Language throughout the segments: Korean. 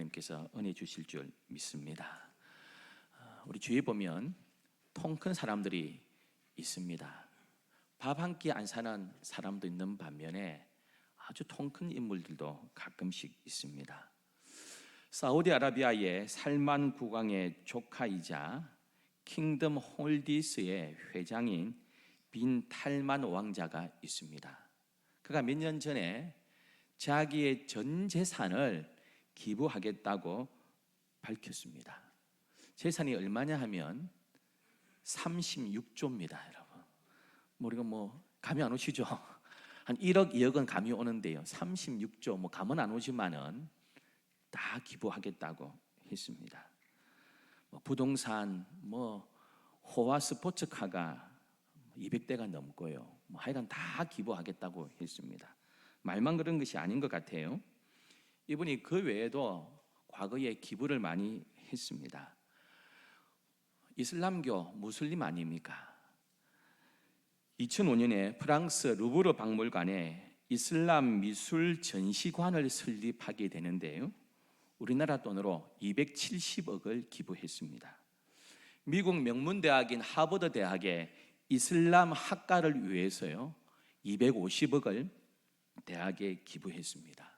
하나님께서 은혜 주실 줄 믿습니다. 우리 주위에 보면 통 큰 사람들이 있습니다. 밥 한 끼 안 사는 사람도 있는 반면에 아주 통 큰 인물들도 가끔씩 있습니다. 사우디아라비아의 살만 국왕의 조카이자 킹덤 홀디스의 회장인 빈 탈만 왕자가 있습니다. 그가 몇 년 전에 자기의 전 재산을 기부하겠다고 밝혔습니다. 재산이 얼마냐 하면 36조입니다, 여러분. 우리가 감이 안 오시죠? 한 1억, 2억은 감이 오는데요. 36조, 감은 안 오지만은 다 기부하겠다고 했습니다. 부동산, 호화 스포츠카가 200대가 넘고요. 하여간 다 기부하겠다고 했습니다. 말만 그런 것이 아닌 것 같아요. 이분이 그 외에도 과거에 기부를 많이 했습니다. 이슬람교 무슬림 아닙니까? 2005년에 프랑스 루브르 박물관에 이슬람 미술 전시관을 설립하게 되는데요. 우리나라 돈으로 270억을 기부했습니다. 미국 명문대학인 하버드 대학의 이슬람 학과를 위해서요 250억을 대학에 기부했습니다.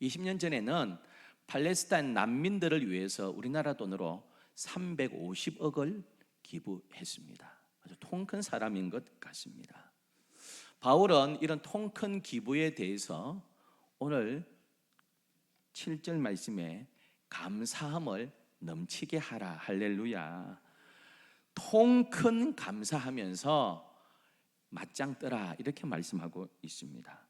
20년 전에는 팔레스타인 난민들을 위해서 우리나라 돈으로 350억을 기부했습니다. 아주 통 큰 사람인 것 같습니다. 바울은 이런 통 큰 기부에 대해서 오늘 7절 말씀에 감사함을 넘치게 하라. 할렐루야. 통 큰 감사하면서 맞짱 떠라, 이렇게 말씀하고 있습니다.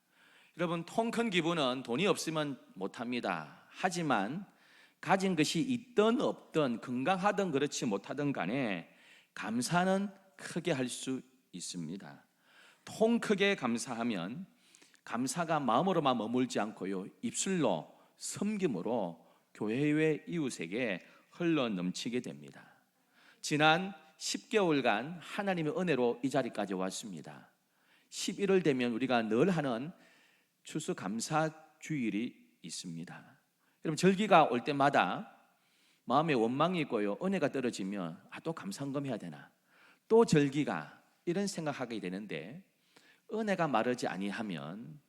여러분, 통 큰 기부는 돈이 없으면 못합니다. 하지만 가진 것이 있든 없든 건강하든 그렇지 못하든 간에 감사는 크게 할 수 있습니다. 통 크게 감사하면 감사가 마음으로만 머물지 않고요 입술로 섬김으로 교회의 이웃에게 흘러 넘치게 됩니다. 지난 10개월간 하나님의 은혜로 이 자리까지 왔습니다. 11월 되면 우리가 늘 하는 추수감사주일이 있습니다. 여러분, 절기가 올 때마다 마음에 원망이 있고요 은혜가 떨어지면 또 감사헌금 해야 되나, 또 절기가, 이런 생각하게 되는데 은혜가 마르지 아니하면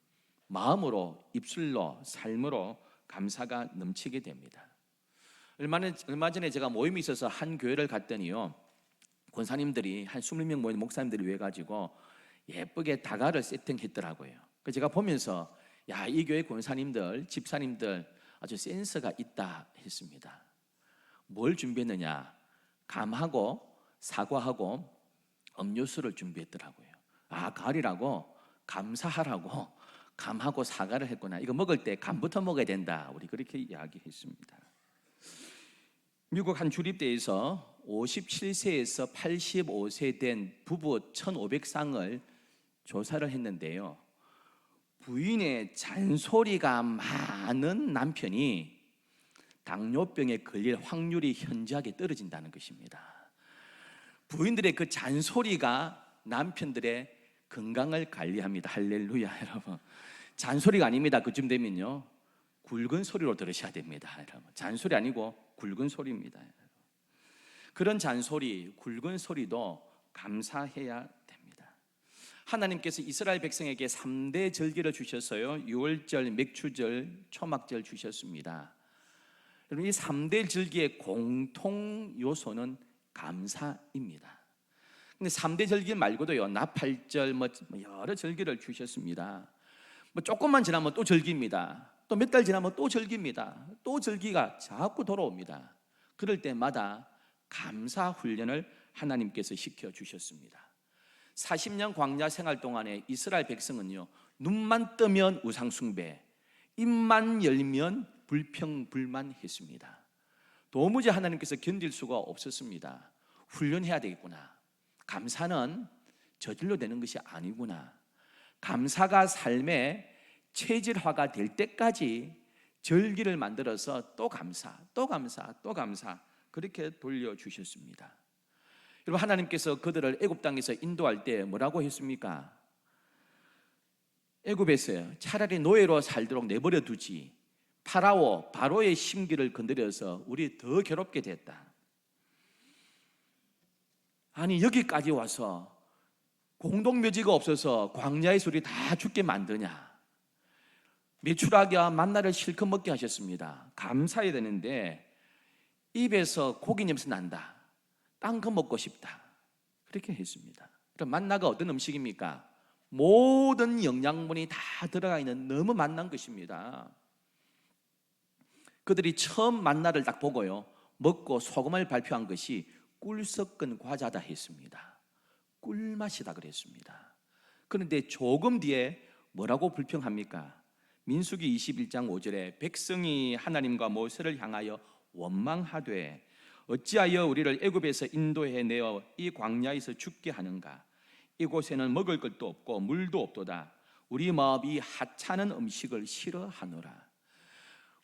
마음으로, 입술로, 삶으로 감사가 넘치게 됩니다. 얼마 전에 제가 모임이 있어서 한 교회를 갔더니요 권사님들이 한 20명 모인 목사님들이 왜 가지고 예쁘게 다가를 세팅했더라고요. 그래서 제가 보면서 이 교회 권사님들, 집사님들 아주 센스가 있다 했습니다. 뭘 준비했느냐? 감하고 사과하고 음료수를 준비했더라고요. 가을이라고 감사하라고 감하고 사과를 했구나. 이거 먹을 때 감부터 먹어야 된다. 우리 그렇게 이야기했습니다. 미국 한 주립대에서 57세에서 85세 된 부부 1,500쌍을 조사를 했는데요. 부인의 잔소리가 많은 남편이 당뇨병에 걸릴 확률이 현저하게 떨어진다는 것입니다. 부인들의 그 잔소리가 남편들의 건강을 관리합니다. 할렐루야, 여러분. 잔소리가 아닙니다. 그쯤 되면요 굵은 소리로 들으셔야 됩니다, 여러분. 잔소리 아니고 굵은 소리입니다. 그런 잔소리, 굵은 소리도 감사해야 됩니다. 하나님께서 이스라엘 백성에게 3대 절기를 주셨어요. 유월절, 맥추절, 초막절 주셨습니다. 여러분, 이 3대 절기의 공통 요소는 감사입니다. 근데 3대 절기 말고도요 나팔절, 여러 절기를 주셨습니다. 조금만 지나면 또 절기입니다. 또 몇 달 지나면 또 절기입니다. 또 절기가 자꾸 돌아옵니다. 그럴 때마다 감사 훈련을 하나님께서 시켜주셨습니다. 40년 광야 생활 동안에 이스라엘 백성은요 눈만 뜨면 우상숭배, 입만 열면 불평불만했습니다. 도무지 하나님께서 견딜 수가 없었습니다. 훈련해야 되겠구나. 감사는 저절로 되는 것이 아니구나. 감사가 삶의 체질화가 될 때까지 절기를 만들어서 또 감사, 또 감사, 또 감사, 그렇게 돌려주셨습니다. 여러분, 하나님께서 그들을 애굽 땅에서 인도할 때 뭐라고 했습니까? 애굽에서 차라리 노예로 살도록 내버려 두지 바로의 심기를 건드려서 우리 더 괴롭게 됐다. 아니 여기까지 와서 공동묘지가 없어서 광야에서 우리 다 죽게 만드냐. 메추라기와 만나를 실컷 먹게 하셨습니다. 감사해야 되는데 입에서 고기 냄새 난다. 딴 거 먹고 싶다. 그렇게 했습니다. 그럼 만나가 어떤 음식입니까? 모든 영양분이 다 들어가 있는 너무 맛난 것입니다. 그들이 처음 만나를 딱 보고요, 먹고 소금을 발표한 것이 꿀 섞은 과자다 했습니다. 꿀맛이다 그랬습니다. 그런데 조금 뒤에 뭐라고 불평합니까? 민수기 21장 5절에 백성이 하나님과 모세를 향하여 원망하되 어찌하여 우리를 애굽에서 인도해 내어 이 광야에서 죽게 하는가? 이곳에는 먹을 것도 없고 물도 없도다. 우리 마음이 하찮은 음식을 싫어하노라.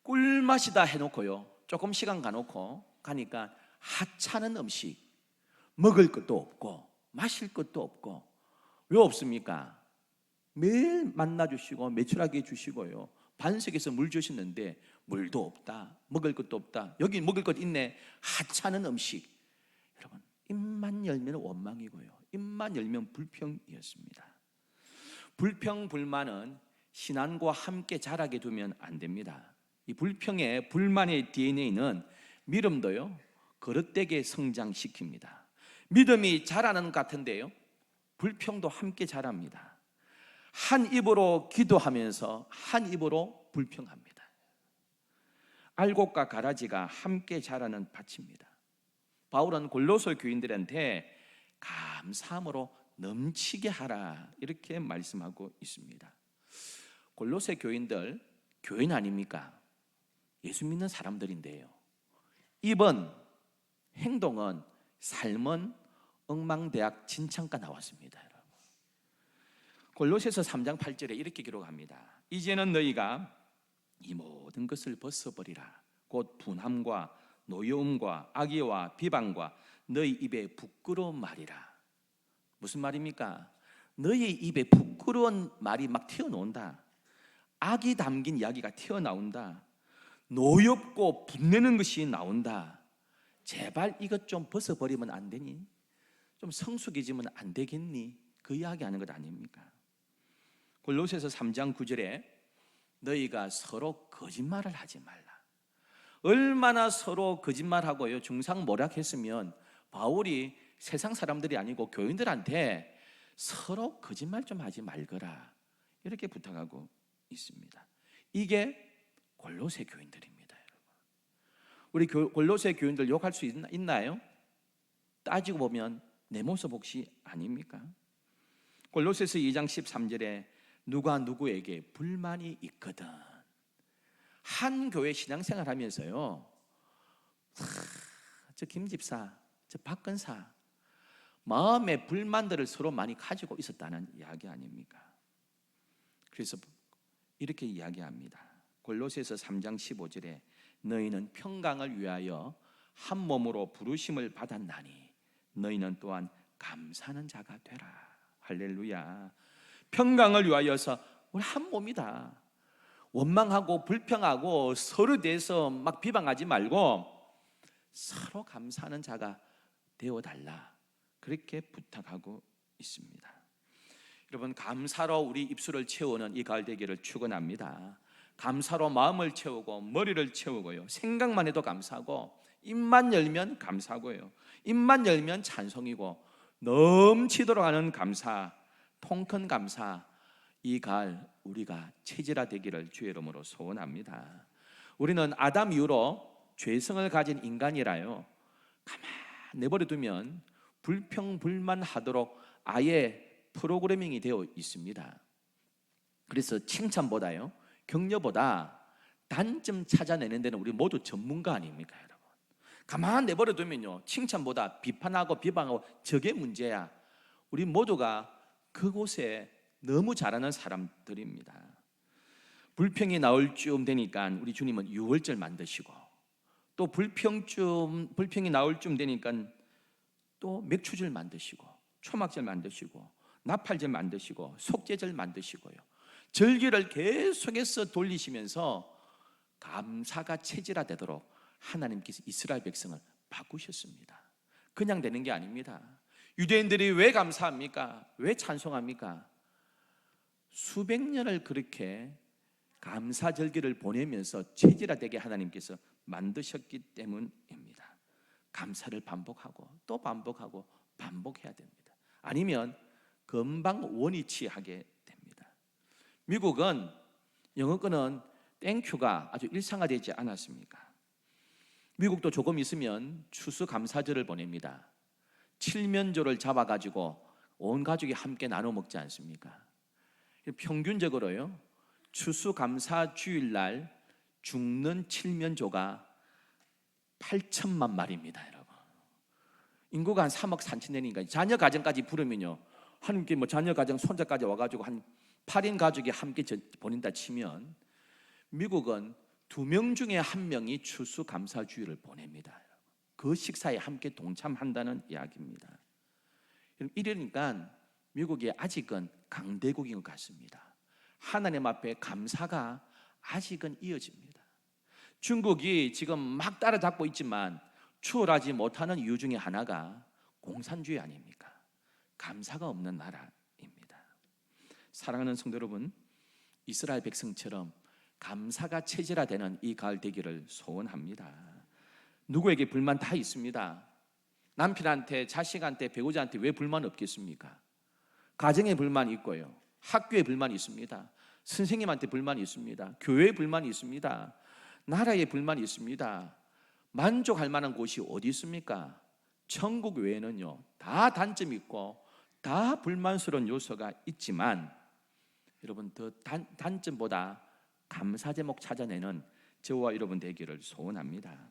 꿀맛이다 해놓고요, 조금 시간 가니까 하찮은 음식, 먹을 것도 없고 마실 것도 없고. 왜 없습니까? 매일 만나주시고 메추라기 주시고요, 반석에서 물 주시는데 물도 없다, 먹을 것도 없다. 여기 먹을 것 있네. 하찮은 음식. 여러분, 입만 열면 원망이고요, 입만 열면 불평이었습니다. 불평 불만은 신앙과 함께 자라게 두면 안 됩니다. 이 불평의 불만의 DNA는 믿음도요 거릇되게 성장시킵니다. 믿음이 자라는 것 같은데요, 불평도 함께 자랍니다. 한 입으로 기도하면서 한 입으로 불평합니다. 알곡과 가라지가 함께 자라는 밭입니다. 바울은 골로새 교인들한테 감사함으로 넘치게 하라 이렇게 말씀하고 있습니다. 골로새 교인들 교인 아닙니까? 예수 믿는 사람들인데요, 입은, 행동은, 삶은 엉망대학 진창가 나왔습니다. 골로새서 3장 8절에 이렇게 기록합니다. 이제는 너희가 이 모든 것을 벗어버리라. 곧 분함과 노여움과 악의와 비방과 너희 입에 부끄러운 말이라. 무슨 말입니까? 너희 입에 부끄러운 말이 막 튀어나온다. 악이 담긴 이야기가 튀어나온다. 노엽고 분내는 것이 나온다. 제발 이것 좀 벗어버리면 안 되니? 좀 성숙해지면 안 되겠니? 그 이야기 하는 것 아닙니까? 골로새서 3장 9절에 너희가 서로 거짓말을 하지 말라. 얼마나 서로 거짓말하고요 중상모략했으면 바울이 세상 사람들이 아니고 교인들한테 서로 거짓말 좀 하지 말거라 이렇게 부탁하고 있습니다. 이게 골로새 교인들입니다. 우리 골로새 교인들 욕할 수 있나요? 따지고 보면 내 모습 혹시 아닙니까? 골로새서 2장 13절에 누가 누구에게 불만이 있거든. 한 교회 신앙생활 하면서요, 저 김집사, 저 박근사 마음의 불만들을 서로 많이 가지고 있었다는 이야기 아닙니까? 그래서 이렇게 이야기합니다. 골로새서 3장 15절에 너희는 평강을 위하여 한 몸으로 부르심을 받았나니 너희는 또한 감사하는 자가 되라. 할렐루야. 평강을 위하여서 우리 한 몸이다. 원망하고 불평하고 서로 대해서 막 비방하지 말고 서로 감사하는 자가 되어달라 그렇게 부탁하고 있습니다. 여러분, 감사로 우리 입술을 채우는 이 가을 되기를 축원합니다. 감사로 마음을 채우고 머리를 채우고요, 생각만 해도 감사하고 입만 열면 감사고요, 입만 열면 찬송이고 넘치도록 하는 감사, 통큰 감사, 이 가을 우리가 체질화되기를 주의 이름으로 소원합니다. 우리는 아담 이후로 죄성을 가진 인간이라요, 가만 내버려 두면 불평불만하도록 아예 프로그래밍이 되어 있습니다. 그래서 칭찬보다요 격려보다 단점 찾아내는 데는 우리 모두 전문가 아닙니까, 여러분? 가만 내버려 두면요 칭찬보다 비판하고 비방하고 저게 문제야. 우리 모두가 그곳에 너무 잘하는 사람들입니다. 불평이 나올 쯤 되니까 우리 주님은 유월절 만드시고, 또 불평이 나올 쯤 되니까 또 맥추절 만드시고, 초막절 만드시고, 나팔절 만드시고, 속죄절 만드시고요, 절기를 계속해서 돌리시면서 감사가 체질화되도록 하나님께서 이스라엘 백성을 바꾸셨습니다. 그냥 되는 게 아닙니다. 유대인들이 왜 감사합니까? 왜 찬송합니까? 수백 년을 그렇게 감사절기를 보내면서 체질화되게 하나님께서 만드셨기 때문입니다. 감사를 반복하고 또 반복하고 반복해야 됩니다. 아니면 금방 원위치하게 됩니다. 미국은 영어권은 땡큐가 아주 일상화되지 않았습니까? 미국도 조금 있으면 추수감사절을 보냅니다. 칠면조를 잡아가지고 온 가족이 함께 나눠 먹지 않습니까? 평균적으로요, 추수감사 주일날 죽는 칠면조가 8천만 마리입니다, 여러분. 인구가 한 3억 3천 되니까 자녀 가정까지 부르면요, 하나님께 뭐 자녀 가정 손자까지 와가지고 한 8인 가족이 함께 보낸다 치면 미국은 2명 중에 1명이 추수감사 주일을 보냅니다. 그 식사에 함께 동참한다는 이야기입니다. 이러니까 미국이 아직은 강대국인 것 같습니다. 하나님 앞에 감사가 아직은 이어집니다. 중국이 지금 막 따라잡고 있지만 추월하지 못하는 이유 중에 하나가 공산주의 아닙니까? 감사가 없는 나라입니다. 사랑하는 성도 여러분, 이스라엘 백성처럼 감사가 체질화되는 이 가을 되기를 소원합니다. 누구에게 불만 다 있습니다. 남편한테, 자식한테, 배우자한테 왜 불만 없겠습니까? 가정에 불만이 있고요, 학교에 불만이 있습니다. 선생님한테 불만이 있습니다. 교회에 불만이 있습니다. 나라에 불만이 있습니다. 만족할 만한 곳이 어디 있습니까? 천국 외에는요, 다 단점이 있고 다 불만스러운 요소가 있지만 여러분, 더 단점보다 감사 제목 찾아내는 저와 여러분 되기를 소원합니다.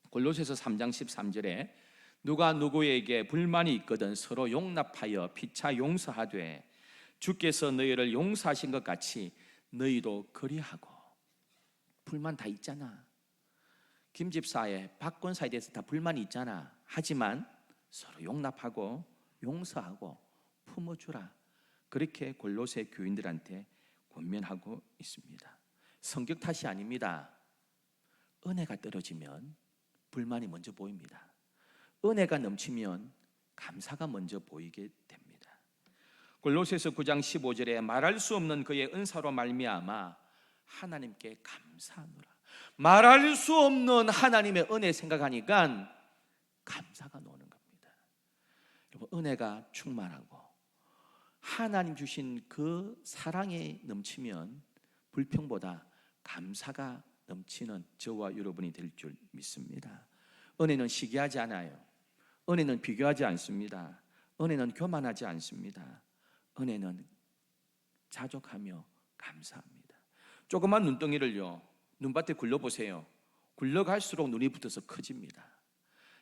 골로새서 3장 13절에 누가 누구에게 불만이 있거든 서로 용납하여 피차 용서하되 주께서 너희를 용서하신 것 같이 너희도 그리하고. 불만 다 있잖아. 김 집사에 박 권사에 대해서 다 불만이 있잖아. 하지만 서로 용납하고 용서하고 품어주라. 그렇게 골로새 교인들한테 권면하고 있습니다. 성격 탓이 아닙니다. 은혜가 떨어지면 불만이 먼저 보입니다. 은혜가 넘치면 감사가 먼저 보이게 됩니다. 골로새서 9장 15절에 말할 수 없는 그의 은사로 말미암아 하나님께 감사하노라. 말할 수 없는 하나님의 은혜 생각하니까 감사가 나오는 겁니다. 여러분, 은혜가 충만하고 하나님 주신 그 사랑에 넘치면 불평보다 감사가 넘치는 저와 여러분이 될 줄 믿습니다. 은혜는 시기하지 않아요. 은혜는 비교하지 않습니다. 은혜는 교만하지 않습니다. 은혜는 자족하며 감사합니다. 조그만 눈덩이를요, 눈밭에 굴려보세요. 굴러갈수록 눈이 붙어서 커집니다.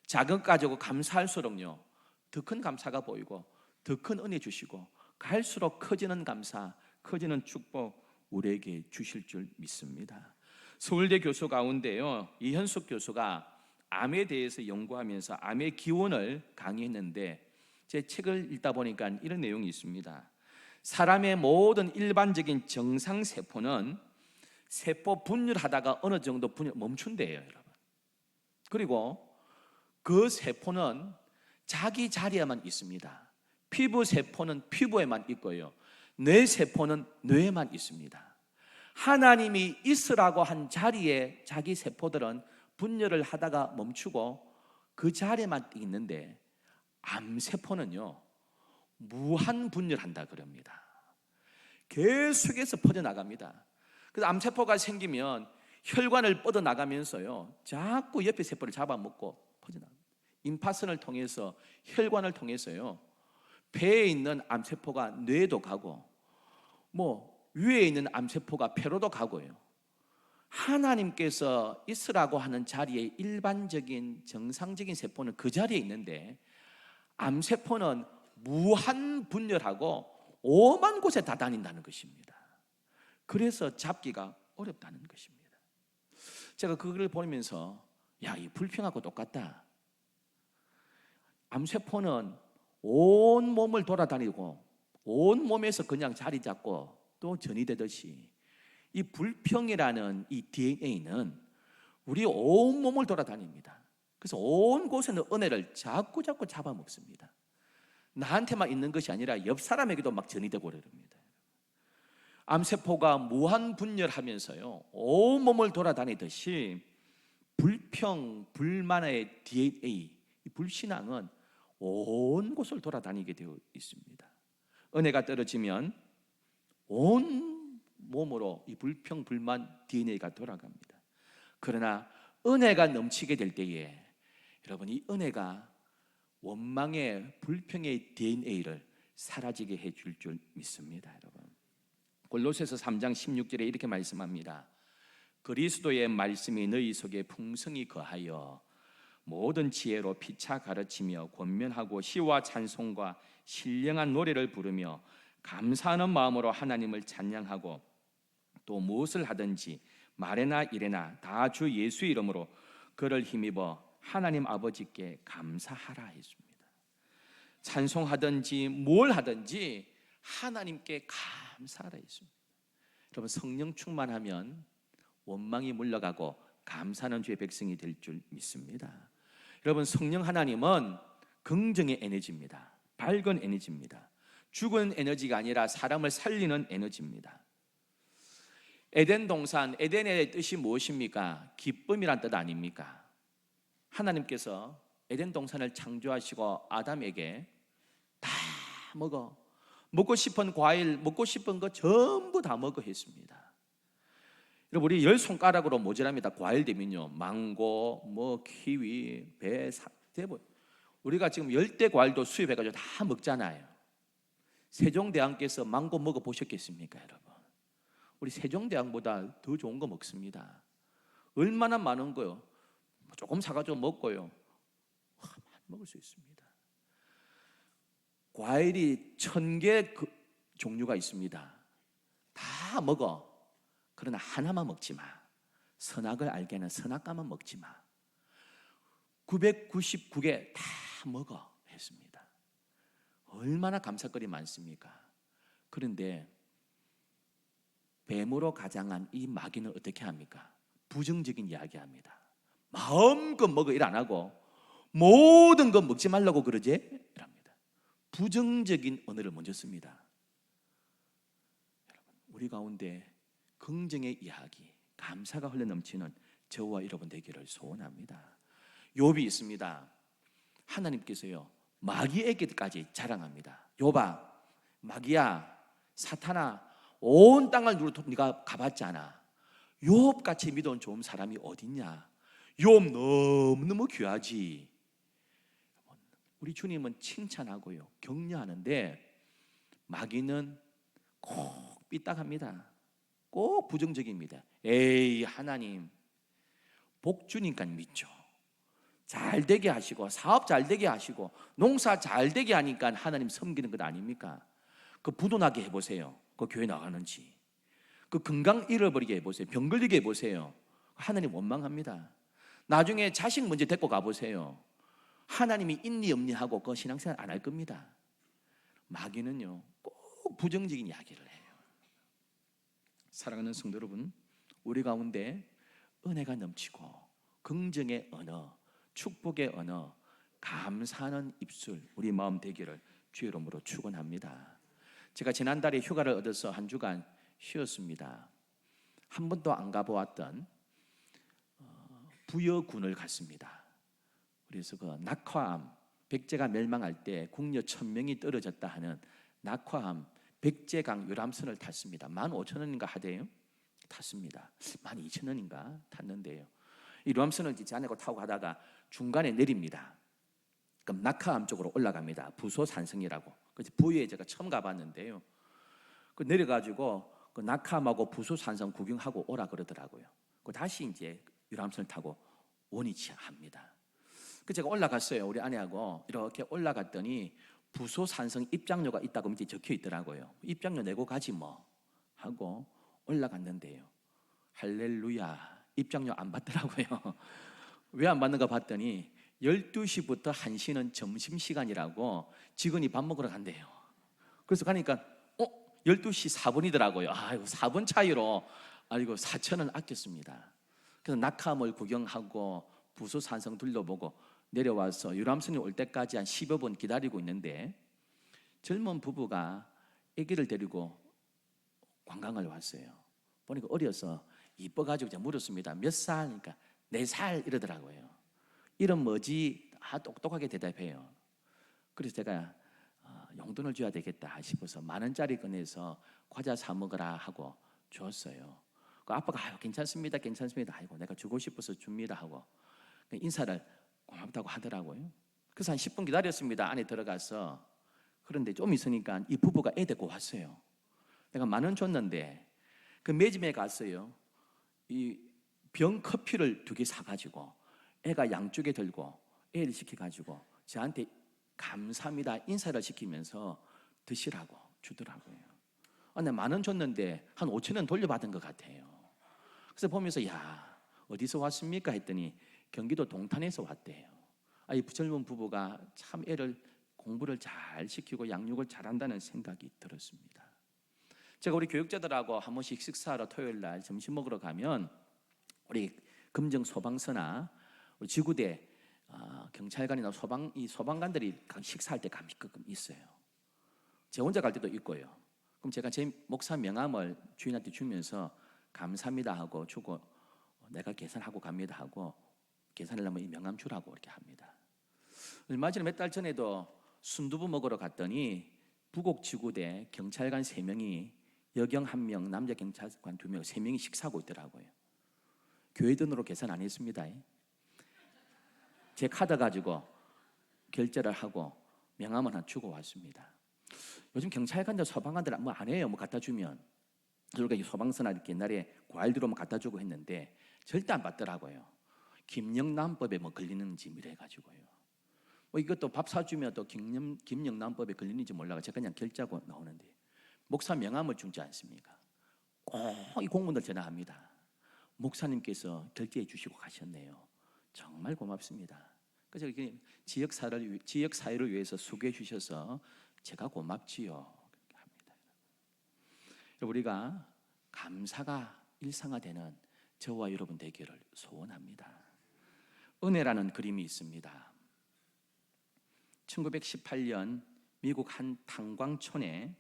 작은 것 가지고 감사할수록요, 더 큰 감사가 보이고 더 큰 은혜 주시고 갈수록 커지는 감사, 커지는 축복 우리에게 주실 줄 믿습니다. 서울대 교수 가운데요, 이현숙 교수가 암에 대해서 연구하면서 암의 기원을 강의했는데 제 책을 읽다 보니까 이런 내용이 있습니다. 사람의 모든 일반적인 정상세포는 세포 분열하다가 어느 정도 분열 멈춘대요, 여러분. 그리고 그 세포는 자기 자리에만 있습니다. 피부 세포는 피부에만 있고요, 뇌 세포는 뇌에만 있습니다. 하나님이 있으라고 한 자리에 자기 세포들은 분열을 하다가 멈추고 그 자리에만 있는데 암세포는요, 무한 분열한다 그럽니다. 계속해서 퍼져나갑니다. 그래서 암세포가 생기면 혈관을 뻗어나가면서요, 자꾸 옆에 세포를 잡아먹고 퍼져나갑니다. 임파선을 통해서, 혈관을 통해서요, 배에 있는 암세포가 뇌도 가고 위에 있는 암세포가 폐로도 가고요. 하나님께서 있으라고 하는 자리에 일반적인 정상적인 세포는 그 자리에 있는데 암세포는 무한 분열하고 오만 곳에 다 다닌다는 것입니다. 그래서 잡기가 어렵다는 것입니다. 제가 그걸 보면서 이 불평하고 똑같다. 암세포는 온 몸을 돌아다니고 온 몸에서 그냥 자리 잡고 또 전이되듯이 이 불평이라는 이 DNA는 우리 온 몸을 돌아다닙니다. 그래서 온 곳에 있는 은혜를 자꾸 잡아먹습니다. 나한테만 있는 것이 아니라 옆 사람에게도 막 전이되고 그럽니다. 암세포가 무한 분열하면서요, 온 몸을 돌아다니듯이 불평, 불만의 DNA, 이 불신앙은 온 곳을 돌아다니게 되어 있습니다. 은혜가 떨어지면 온 몸으로 이 불평, 불만 DNA가 돌아갑니다. 그러나 은혜가 넘치게 될 때에 여러분, 이 은혜가 원망의 불평의 DNA를 사라지게 해줄 줄 믿습니다. 여러분, 골로새서 3장 16절에 이렇게 말씀합니다. 그리스도의 말씀이 너희 속에 풍성히 거하여 모든 지혜로 피차 가르치며 권면하고 시와 찬송과 신령한 노래를 부르며 감사하는 마음으로 하나님을 찬양하고 또 무엇을 하든지 말에나 일에나 다 주 예수의 이름으로 그를 힘입어 하나님 아버지께 감사하라 했습니다. 찬송하든지 뭘 하든지 하나님께 감사하라 했습니다. 여러분, 성령 충만하면 원망이 물러가고 감사하는 주의 백성이 될 줄 믿습니다. 여러분, 성령 하나님은 긍정의 에너지입니다. 밝은 에너지입니다. 죽은 에너지가 아니라 사람을 살리는 에너지입니다. 에덴 동산, 에덴의 뜻이 무엇입니까? 기쁨이란 뜻 아닙니까? 하나님께서 에덴 동산을 창조하시고 아담에게 다 먹고 싶은 과일, 먹고 싶은 거 전부 다 먹어 했습니다. 여러분, 우리 10손가락으로 모자랍니다. 과일 되면요, 망고, 키위, 배, 대부 우리가 지금 열대 과일도 수입해가지고 다 먹잖아요. 세종대왕께서 망고 먹어보셨겠습니까, 여러분? 우리 세종대왕보다 더 좋은 거 먹습니다. 얼마나 많은 거요? 조금 사가지고 먹고요, 많이 먹을 수 있습니다. 과일이 1000개 종류가 있습니다. 다 먹어. 그러나 하나만 먹지 마. 선악을 알게는 선악과만 먹지 마. 999개 다 먹어 했습니다. 얼마나 감사거리 많습니까? 그런데 뱀으로 가장한 이 마귀는 어떻게 합니까? 부정적인 이야기합니다. 마음껏 먹어 일 안 하고 모든 거 먹지 말라고 그러지? 이랍니다. 부정적인 언어를 먼저 씁니다. 여러분, 우리 가운데 긍정의 이야기, 감사가 흘러넘치는 저와 여러분 되기를 소원합니다. 욥이 있습니다. 하나님께서요, 마귀에게까지 자랑합니다. 욥아, 마귀야, 사탄아, 온 땅을 누르도록 네가 가봤잖아. 욥같이 믿어온 좋은 사람이 어딨냐? 욥 너무너무 귀하지. 우리 주님은 칭찬하고요, 격려하는데 마귀는 꼭 삐딱합니다. 꼭 부정적입니다. 에이, 하나님 복 주니까 믿죠. 잘 되게 하시고 사업 잘 되게 하시고 농사 잘 되게 하니까 하나님 섬기는 것 아닙니까? 그 부도나게 해보세요. 그 교회 나가는지. 그 건강 잃어버리게 해보세요. 병 걸리게 해보세요. 하나님 원망합니다. 나중에 자식 먼저 데리고 가보세요. 하나님이 있니 없니 하고 그 신앙생활 안 할 겁니다. 마귀는요, 꼭 부정적인 이야기를 해요. 사랑하는 성도 여러분, 우리 가운데 은혜가 넘치고 긍정의 언어, 축복의 언어, 감사하는 입술, 우리 마음 되기를 주의 이름으로 축원합니다. 제가 지난달에 휴가를 얻어서 한 주간 쉬었습니다. 한 번도 안 가보았던 부여군을 갔습니다. 그래서 그 낙화암, 백제가 멸망할 때 국녀 1000명이 떨어졌다 하는 낙화암 백제강 유람선을 탔습니다. 15,000원인가 하대요. 탔습니다. 12,000원인가 탔는데요, 이 유람선을 자네고 타고 가다가 중간에 내립니다. 그럼 낙하암 쪽으로 올라갑니다. 부소산성이라고. 그래서 부여에 제가 처음 가봤는데요, 그 내려가지고 그 낙하암하고 부소산성 구경하고 오라 그러더라고요. 그 다시 이제 유람선을 타고 원위치합니다. 그 제가 올라갔어요. 우리 아내하고 이렇게 올라갔더니 부소산성 입장료가 있다고 밑에 적혀 있더라고요. 입장료 내고 가지 뭐 하고 올라갔는데요, 할렐루야, 입장료 안 받더라고요. 왜 안 받는가 봤더니 12시부터 1시는 점심시간이라고 직원이 밥 먹으러 간대요. 그래서 가니까 12시 4분이더라고요. 아이고, 4분 차이로 아이고 4천원 아꼈습니다. 그래서 낙하물 구경하고 부수산성 둘러보고 내려와서 유람선이 올 때까지 한 10여 분 기다리고 있는데 젊은 부부가 아기를 데리고 관광을 왔어요. 보니까 어려서 이뻐가지고 제가 물었습니다. 몇 살? 그러니까 4살 이러더라고요. 이름 뭐지? 똑똑하게 대답해요. 그래서 제가 용돈을 줘야 되겠다 싶어서 10,000원짜리 꺼내서 과자 사 먹으라 하고 줬어요. 그 아빠가 괜찮습니다, 괜찮습니다. 아이고 내가 주고 싶어서 줍니다 하고 인사를 고맙다고 하더라고요. 그래서 한 10분 기다렸습니다. 안에 들어가서. 그런데 좀 있으니까 이 부부가 애 데리고 왔어요. 내가 10,000원 줬는데 그 매점에 갔어요. 이 병 커피를 2개 사가지고 애가 양쪽에 들고 애를 시켜가지고 저한테 감사합니다 인사를 시키면서 드시라고 주더라고요. 내가 10,000원 줬는데 한 5,000원 돌려받은 것 같아요. 그래서 보면서 야 어디서 왔습니까 했더니 경기도 동탄에서 왔대요. 이 젊은 부부가 참 애를 공부를 잘 시키고 양육을 잘한다는 생각이 들었습니다. 제가 우리 교육자들하고 한 번씩 식사하러 토요일 날 점심 먹으러 가면 우리 금정 소방서나 우리 지구대 경찰관이나 소방관들이 식사할 때 가끔 있어요. 제 혼자 갈 때도 있고요. 그럼 제가 제 목사 명함을 주인한테 주면서 감사합니다 하고 주고 내가 계산하고 갑니다 하고 계산을 하면 이 명함 주라고 이렇게 합니다. 얼마 전에 몇 달 전에도 순두부 먹으러 갔더니 부곡지구대 경찰관 3명이 여경 1명, 남자 경찰관 2명, 3명이 식사하고 있더라고요. 교회 돈으로 계산 안 했습니다. 제 카드 가지고 결제를 하고 명함을 하나 주고 왔습니다. 요즘 경찰관들, 소방관들 뭐 안 해요. 뭐 갖다 주면 저희가 소방서나 이렇게 옛날에 과일 들어오면 갖다 주고 했는데 절대 안 받더라고요. 김영란법에 뭐 걸리는지 이래 가지고요. 뭐 이것도 밥 사주면 또 김영란법에 걸리는지 몰라가 제가 그냥 결제하고 나오는데 목사 명함을 주지 않습니까? 꼭 이 공무원들 전화합니다. 목사님께서 결제해 주시고 가셨네요. 정말 고맙습니다. 그래서 지역 사회를 위해서 수고해 주셔서 제가 고맙지요. 그렇게 합니다. 우리가 감사가 일상화되는 저와 여러분 되기를 소원합니다. 은혜라는 그림이 있습니다. 1918년 미국 한 탄광촌에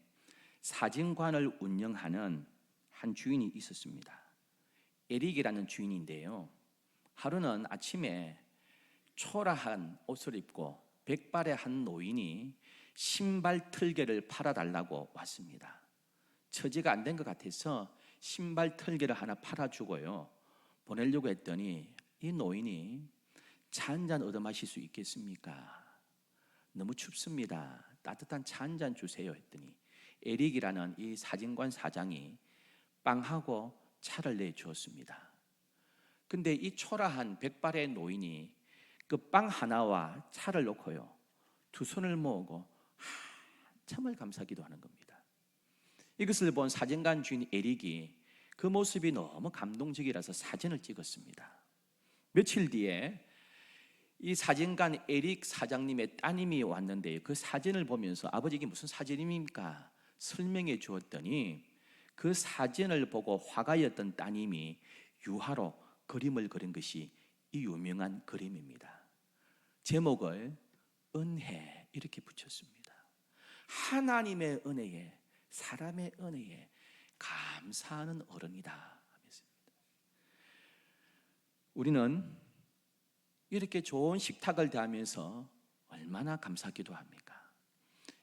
사진관을 운영하는 한 주인이 있었습니다. 에릭이라는 주인인데요. 하루는 아침에 초라한 옷을 입고 백발의 한 노인이 신발 털개를 팔아달라고 왔습니다. 처지가 안 된 것 같아서 신발 털개를 하나 팔아주고요. 보내려고 했더니 이 노인이 차 한 잔 얻어 마실 수 있겠습니까? 너무 춥습니다. 따뜻한 차 한 잔 주세요 했더니 에릭이라는 이 사진관 사장이 빵하고 차를 내주었습니다. 근데 이 초라한 백발의 노인이 그 빵 하나와 차를 놓고요 2손을 모으고 한참을 감사기도하는 겁니다. 이것을 본 사진관 주인 에릭이 그 모습이 너무 감동적이라서 사진을 찍었습니다. 며칠 뒤에 이 사진관 에릭 사장님의 따님이 왔는데 그 사진을 보면서 아버지 이게 무슨 사진입니까? 설명해 주었더니 그 사진을 보고 화가였던 따님이 유화로 그림을 그린 것이 이 유명한 그림입니다. 제목을 은혜 이렇게 붙였습니다. 하나님의 은혜에 사람의 은혜에 감사하는 어른이다. 우리는 이렇게 좋은 식탁을 대하면서 얼마나 감사하기도 합니까?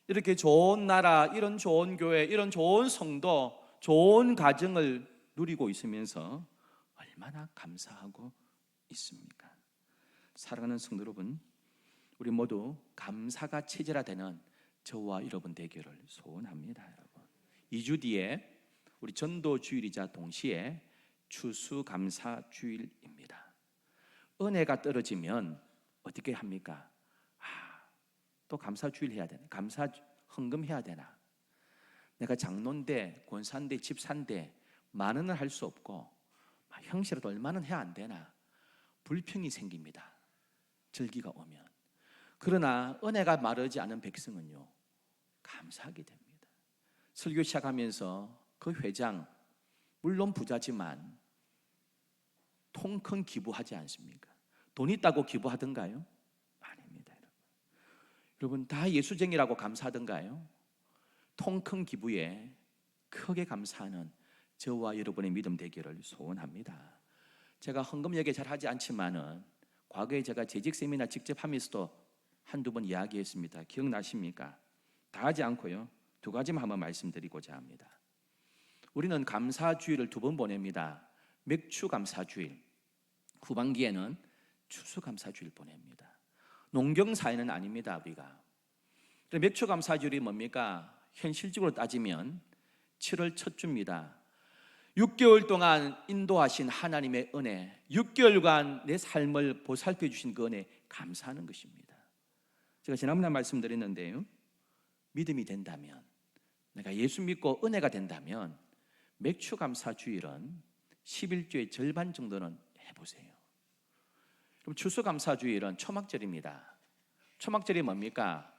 이렇게 좋은 나라, 이런 좋은 교회, 이런 좋은 성도, 좋은 가정을 누리고 있으면서 얼마나 감사하고 있습니까? 사랑하는 성도 여러분, 우리 모두 감사가 체질화되는 저와 여러분 되기를 소원합니다. 여러분, 2주 뒤에 우리 전도 주일이자 동시에 추수감사 주일입니다. 은혜가 떨어지면 어떻게 합니까? 또 감사 주일 해야 되나? 감사 헌금 해야 되나? 내가 장로인데 권사인데 집사인데 많은 할 수 없고 형씨라도 얼마는 해야 안 되나? 불평이 생깁니다. 절기가 오면. 그러나 은혜가 마르지 않은 백성은요 감사하게 됩니다. 설교 시작하면서 그 회장 물론 부자지만 통 큰 기부하지 않습니까? 돈 있다고 기부하던가요? 아닙니다. 여러분 다 예수쟁이라고 감사하던가요? 통 큰 기부에 크게 감사하는 저와 여러분의 믿음 되기를 소원합니다. 제가 헌금 얘기 잘 하지 않지만은 과거에 제가 재직 세미나 직접 하면서도 한두 번 이야기했습니다. 기억나십니까? 다 하지 않고요. 두 가지만 한번 말씀드리고자 합니다. 우리는 감사주일을 두 번 보냅니다. 맥추감사주일, 후반기에는 추수감사주일 보냅니다. 농경사회는 아닙니다. 우리가 맥추감사주일이 뭡니까? 현실적으로 따지면 7월 첫 주입니다. 6개월 동안 인도하신 하나님의 은혜, 6개월간 내 삶을 보살펴 주신 그 은혜 감사하는 것입니다. 제가 지난번에 말씀드렸는데요, 믿음이 된다면, 내가 예수 믿고 은혜가 된다면 맥추감사주일은 11주의 절반 정도는 해보세요. 그럼 추수감사주일은 초막절입니다. 초막절이 뭡니까?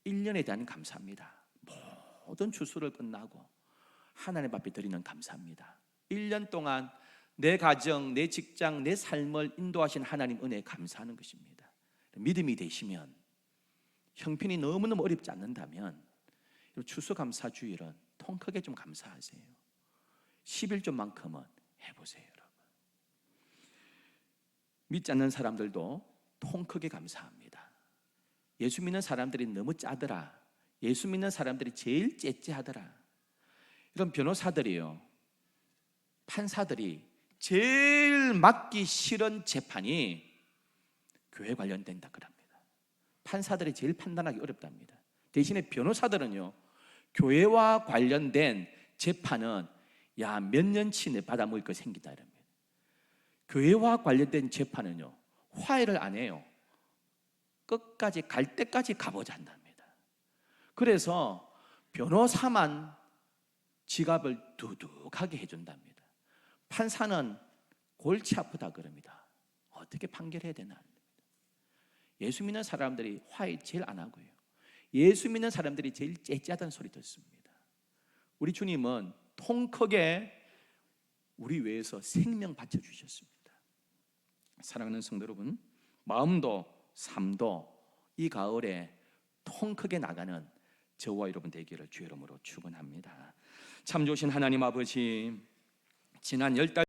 1년에 대한 감사입니다. 모든 추수를 끝나고 하나님 앞에 드리는 감사입니다. 1년 동안 내 가정, 내 직장, 내 삶을 인도하신 하나님 은혜에 감사하는 것입니다. 믿음이 되시면, 형편이 너무너무 어렵지 않는다면 추수감사주일은 통 크게 좀 감사하세요. 11조만큼은 해보세요. 여러분, 믿지 않는 사람들도 통 크게 감사합니다. 예수 믿는 사람들이 너무 짜더라, 예수 믿는 사람들이 제일 째째하더라, 이런 변호사들이요, 판사들이 제일 맡기 싫은 재판이 교회 관련된다 그럽니다. 판사들이 제일 판단하기 어렵답니다. 대신에 변호사들은요, 교회와 관련된 재판은 몇 년치 내 받아먹을 거 생기다 이럽니다. 교회와 관련된 재판은요, 화해를 안 해요. 끝까지 갈 때까지 가보자 한답니다. 그래서 변호사만 지갑을 두둑하게 해준답니다. 판사는 골치 아프다 그럽니다. 어떻게 판결해야 되나. 예수 믿는 사람들이 화해 제일 안 하고요, 예수 믿는 사람들이 제일 째째하다는 소리 듣습니다. 우리 주님은 통 크게 우리 위해서 생명 바쳐주셨습니다. 사랑하는 성도 여러분, 마음도 삶도 이 가을에 통 크게 나가는 저와 여러분 되기를 주의 이름으로 축원합니다. 참 좋으신 하나님 아버지, 지난 10달